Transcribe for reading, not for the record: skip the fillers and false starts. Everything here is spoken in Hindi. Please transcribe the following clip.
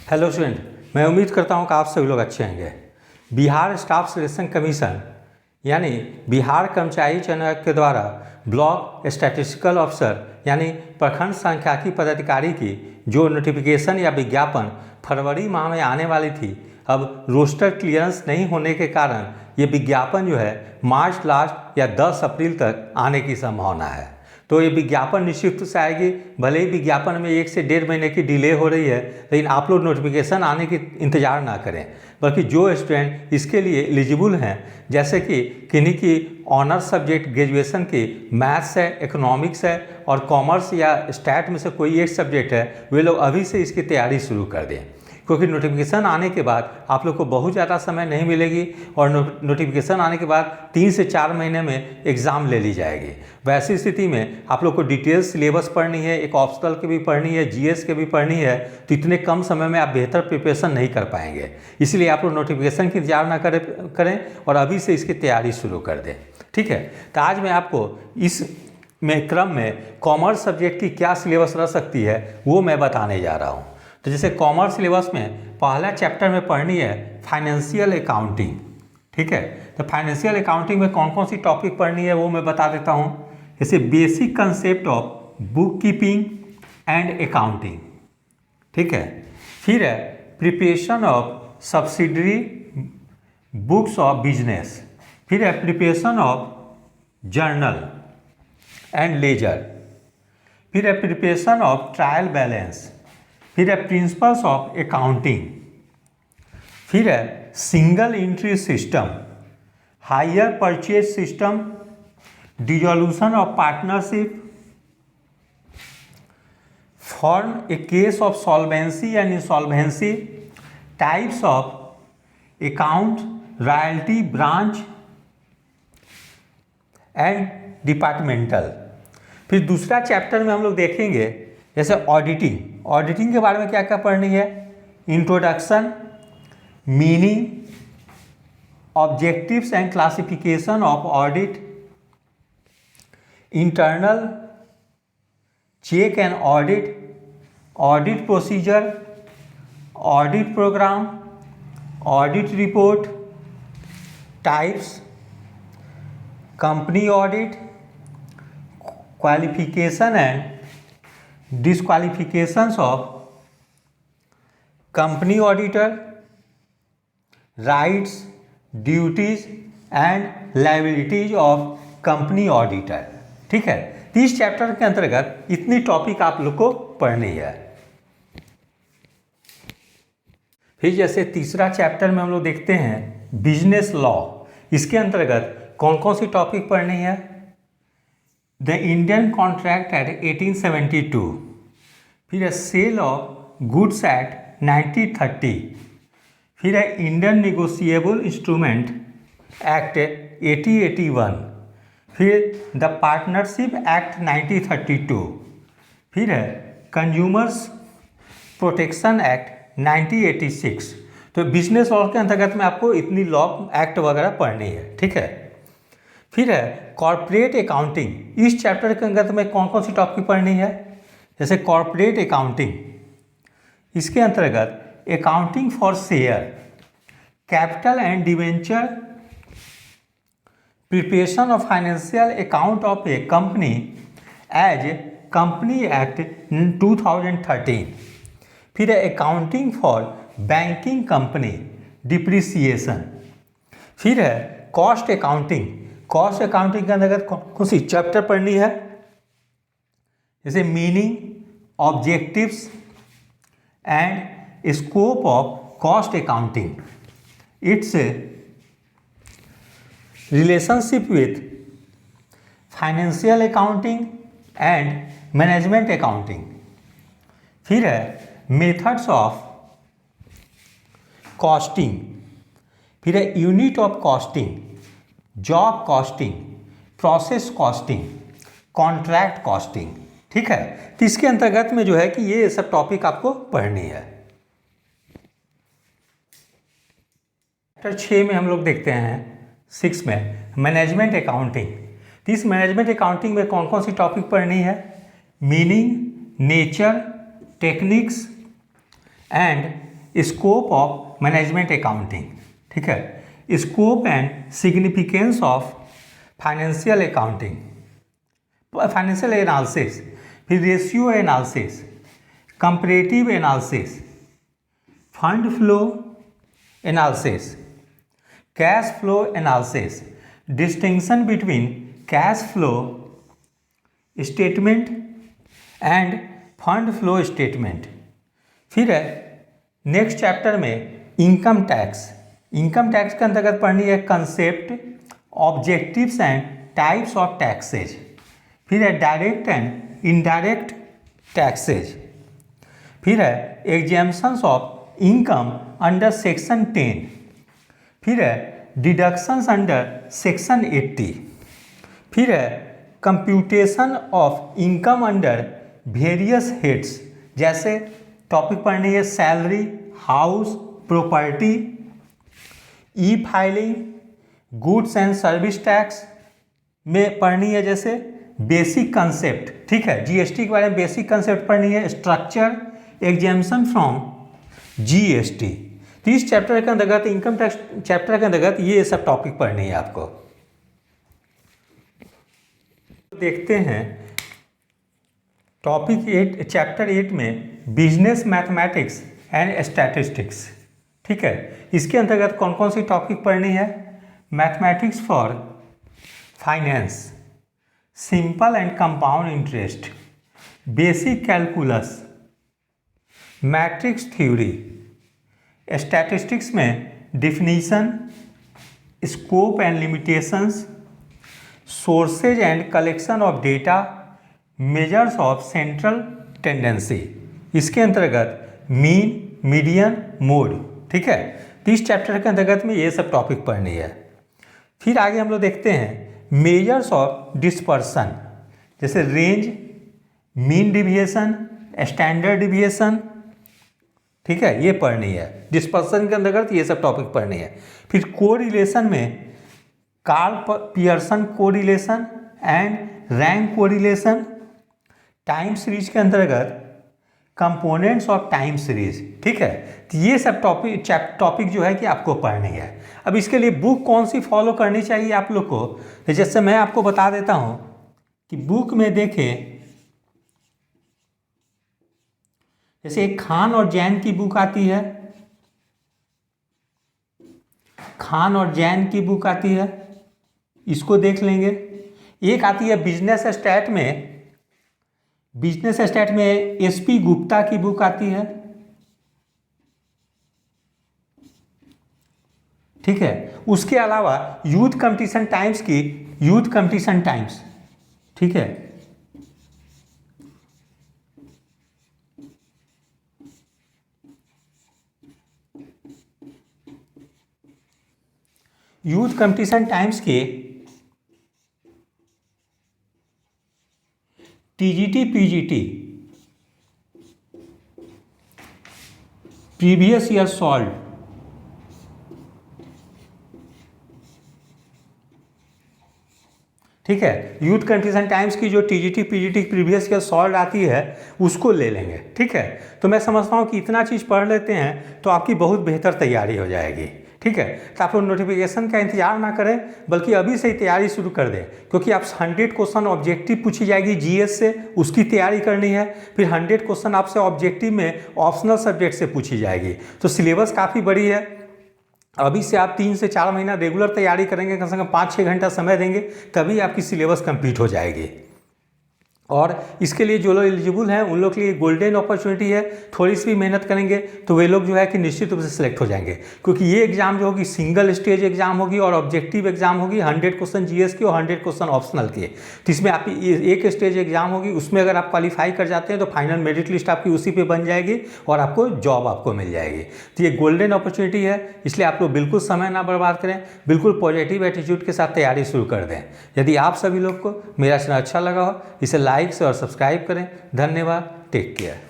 हेलो स्टूडेंट, मैं उम्मीद करता हूं कि आप सभी लोग अच्छे होंगे। बिहार स्टाफ सिलेक्शन कमीशन यानी बिहार कर्मचारी चयन आयोग के द्वारा ब्लॉक स्टैटिस्टिकल ऑफिसर यानी प्रखंड सांख्यिकी पदाधिकारी की जो नोटिफिकेशन या विज्ञापन फरवरी माह में आने वाली थी, अब रोस्टर क्लियरेंस नहीं होने के कारण ये विज्ञापन जो है मार्च लास्ट या 10 अप्रैल तक आने की संभावना है। तो ये विज्ञापन निश्चित रूप से आएगी। भले ही विज्ञापन में 1 से 1.5 महीने की डिले हो रही है, लेकिन आप लोग नोटिफिकेशन आने की इंतज़ार ना करें, बल्कि जो स्टूडेंट इसके लिए एलिजिबल हैं, जैसे कि किन्हीं की ऑनर्स सब्जेक्ट ग्रेजुएशन की मैथ्स है, इकोनॉमिक्स है और कॉमर्स या स्टैट में से कोई एक सब्जेक्ट है, वे लोग अभी से इसकी तैयारी शुरू कर दें, क्योंकि नोटिफिकेशन आने के बाद आप लोग को बहुत ज़्यादा समय नहीं मिलेगी और नोटिफिकेशन आने के बाद 3 से 4 महीने में एग्ज़ाम ले ली जाएगी। वैसी स्थिति में आप लोग को डिटेल्स सिलेबस पढ़नी है, एक ऑप्शनल की भी पढ़नी है, जीएस के भी पढ़नी है, तो इतने कम समय में आप बेहतर प्रिपरेशन नहीं कर पाएंगे। इसलिए आप लोग नोटिफिकेशन की इंतजार ना करें और अभी से इसकी तैयारी शुरू कर दें। ठीक है, तो आज मैं आपको इस क्रम में कॉमर्स सब्जेक्ट की क्या सिलेबस रह सकती है वो मैं बताने जा रहा हूँ। तो जैसे कॉमर्स सिलेबस में पहला चैप्टर में पढ़नी है फाइनेंशियल अकाउंटिंग। ठीक है, तो फाइनेंशियल अकाउंटिंग में कौन कौन सी टॉपिक पढ़नी है वो मैं बता देता हूँ। जैसे basic concept of book keeping and accounting. ठीक है, फिर है preparation of subsidiary books of business, फिर है preparation of journal and ledger, फिर है प्रिपरेशन ऑफ ट्रायल बैलेंस, फिर है प्रिंसिपल्स ऑफ अकाउंटिंग, फिर है single entry system, hire purchase system, dissolution of partnership, form A case of solvency and insolvency, types of account, royalty branch and departmental. फिर दूसरा चैप्टर में हम लोग देखेंगे जैसे ऑडिटिंग। ऑडिटिंग के बारे में क्या क्या पढ़नी है, introduction, meaning, objectives and classification of audit, internal check and audit, audit procedure, audit program, audit report, types, company audit, qualification and disqualifications of company auditor, rights, duties and liabilities of company auditor। ठीक है, 30 चैप्टर के अंतर्गत इतनी टॉपिक आप लोग को पढ़नी है। फिर जैसे तीसरा चैप्टर में हम लोग देखते हैं बिजनेस लॉ। इसके अंतर्गत कौन कौन सी टॉपिक पढ़नी है, द इंडियन कॉन्ट्रैक्ट एट 1872, फिर है सेल ऑफ गुड्स एट 1930, फिर है इंडियन निगोशिएबल इंस्ट्रूमेंट एक्ट 1881, फिर द पार्टनरशिप एक्ट 1932, फिर है कंज्यूमर्स प्रोटेक्शन एक्ट 1986। तो बिजनेस लॉ के अंतर्गत में आपको इतनी लॉ एक्ट वगैरह पढ़नी है। ठीक है, फिर है कॉर्पोरेट अकाउंटिंग। इस चैप्टर के अंतर्गत में कौन कौन सी टॉपिक पढ़नी है, जैसे कॉर्पोरेट अकाउंटिंग, इसके अंतर्गत accounting for share, capital and debenture, preparation of financial account of a company as company act 2013, फिर है accounting for banking company, depreciation, फिर है कॉस्ट अकाउंटिंग। कॉस्ट अकाउंटिंग के अंतर्गत कौन सी चैप्टर पढ़नी है, जैसे meaning, objectives and scope of cost accounting, it's relationship with financial accounting and management accounting, फिर है मेथड्स ऑफ कॉस्टिंग, फिर है unit of costing, job costing, process costing, contract costing. ठीक है, तो इसके अंतर्गत में जो है कि ये सब टॉपिक आपको पढ़नी है। चैप्टर 6 में हम लोग देखते हैं 6 में मैनेजमेंट अकाउंटिंग। तो इस मैनेजमेंट अकाउंटिंग में कौन कौन सी टॉपिक पढ़नी है, meaning, nature, techniques and scope of management accounting, ठीक है, scope and significance of financial accounting, financial analysis, फिर ratio analysis, comparative analysis, fund flow analysis, cash flow analysis, distinction between cash flow statement and fund flow statement. फिर है नेक्स्ट चैप्टर में इनकम टैक्स। इनकम टैक्स के अंतर्गत पढ़नी है concept, objectives and types of taxes. फिर है डायरेक्ट एंड इनडायरेक्ट टैक्सेज। फिर है exemptions of income under section 10। फिर है डिडक्शंस अंडर सेक्शन 80। फिर है computation of income under various heads, जैसे टॉपिक पढ़नी है salary, house, property, E filing, goods and service tax में पढ़नी है जैसे बेसिक कंसेप्ट, ठीक है, जीएसटी के बारे में बेसिक कंसेप्ट पढ़नी है, स्ट्रक्चर, एग्जेम्पशन फ्रॉम जीएसटी। तो इस चैप्टर के अंतर्गत, इनकम टैक्स चैप्टर के अंतर्गत ये सब टॉपिक पढ़नी है आपको। देखते हैं टॉपिक 8, चैप्टर 8 में बिजनेस मैथमेटिक्स एंड स्टैटिस्टिक्स, ठीक है। इसके अंतर्गत कौन कौन सी टॉपिक पढ़नी है? Mathematics for finance, simple and compound interest, basic calculus, matrix theory, statistics में definition, scope and limitations, sources and collection of data, measures of central tendency. इसके अंतर्गत मीन, मीडियन, मोड, ठीक है। तो इस चैप्टर के अंतर्गत में ये सब टॉपिक पढ़नी है। फिर आगे हम लोग देखते हैं मेजर्स ऑफ डिस्पर्सन, जैसे range, mean deviation, standard deviation, ठीक है, ये पढ़नी है। डिस्पर्सन के अंतर्गत ये सब टॉपिक पढ़नी है। फिर कोरिलेशन में Karl Pearson correlation and rank correlation, time series के अंतर्गत कंपोनेंट्स ऑफ टाइम सीरीज, ठीक है। तो ये सब टॉपिक जो है कि आपको पढ़नी है। अब इसके लिए बुक कौन सी फॉलो करनी चाहिए आप लोग को, तो जैसे मैं आपको बता देता हूँ कि बुक में देखें, जैसे एक खान और जैन की बुक आती है, खान और जैन की बुक आती है, इसको देख लेंगे। एक आती है बिजनेस स्टैट में, बिजनेस स्टैट में एसपी गुप्ता की बुक आती है, ठीक है। उसके अलावा यूथ कंपटीशन टाइम्स की यूथ कंपटीशन टाइम्स, ठीक है, यूथ कंपटीशन टाइम्स के TGT PGT previous year solve, ठीक है। यूथ कंपटीशन टाइम्स की जो TGT PGT previous year solve आती है उसको ले लेंगे, ठीक है। तो मैं समझता हूँ कि इतना चीज़ पढ़ लेते हैं तो आपकी बहुत बेहतर तैयारी हो जाएगी, ठीक है। तो आप लोग नोटिफिकेशन का इंतजार ना करें, बल्कि अभी से ही तैयारी शुरू कर दें, क्योंकि आप 100 क्वेश्चन ऑब्जेक्टिव पूछी जाएगी जीएस से, उसकी तैयारी करनी है। फिर 100 क्वेश्चन आपसे ऑब्जेक्टिव में ऑप्शनल सब्जेक्ट से पूछी जाएगी। तो सिलेबस काफ़ी बड़ी है। अभी से आप 3 से 4 महीना रेगुलर तैयारी करेंगे, कम से कम 5-6 घंटा समय देंगे, तभी आपकी सिलेबस कंप्लीट हो जाएगी। और इसके लिए जो लोग एलिजिबल हैं उन लोग के लिए गोल्डन अपॉर्चुनिटी है। थोड़ी सी भी मेहनत करेंगे तो वे लोग जो है कि निश्चित रूप से सिलेक्ट हो जाएंगे, क्योंकि ये एग्जाम जो होगी सिंगल स्टेज एग्जाम होगी और ऑब्जेक्टिव एग्जाम होगी। 100 क्वेश्चन जीएस की और 100 क्वेश्चन ऑप्शनल के। तो इसमें आपकी एक स्टेज एग्जाम होगी, उसमें अगर आप क्वालिफाई कर जाते हैं तो फाइनल मेरिट लिस्ट आपकी उसी पर बन जाएगी और आपको जॉब आपको मिल जाएगी। तो ये गोल्डन अपॉर्चुनिटी है, इसलिए आप लोग बिल्कुल समय ना बर्बाद करें, बिल्कुल पॉजिटिव एटीट्यूड के साथ तैयारी शुरू कर दें। यदि आप सभी लोग को मेरा चैनल अच्छा लगा हो, इसे लाइक से और सब्सक्राइब करें। धन्यवाद, टेक केयर।